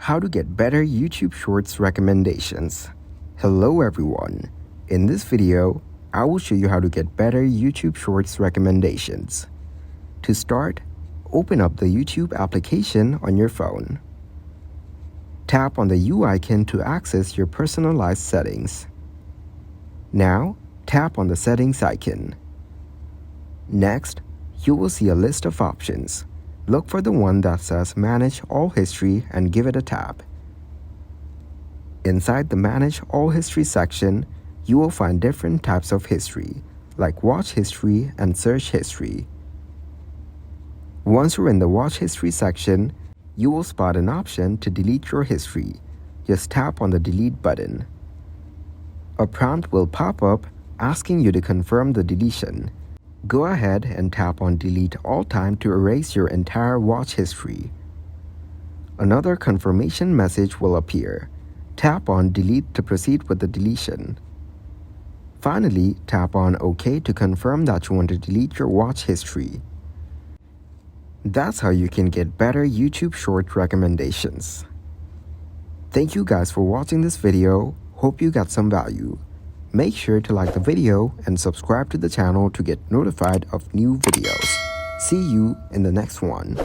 How to get better YouTube Shorts recommendations. Hello everyone. In this video, I will show you how to get better YouTube Shorts recommendations. To start, open up the YouTube application on your phone. Tap on the U icon to access your personalized settings. Now, tap on the settings icon. Next, you will see a list of options. Look for the one that says Manage All History and give it a tap. Inside the Manage All History section, you will find different types of history, like Watch History and Search History. Once you're in the Watch History section, you will spot an option to delete your history. Just tap on the Delete button. A prompt will pop up asking you to confirm the deletion. Go ahead and tap on Delete All Time to erase your entire watch history. Another confirmation message will appear. Tap on Delete to proceed with the deletion. Finally, tap on OK to confirm that you want to delete your watch history. That's how you can get better YouTube Short recommendations. Thank you guys for watching this video. Hope you got some value. Make sure to like the video and subscribe to the channel to get notified of new videos. See you in the next one.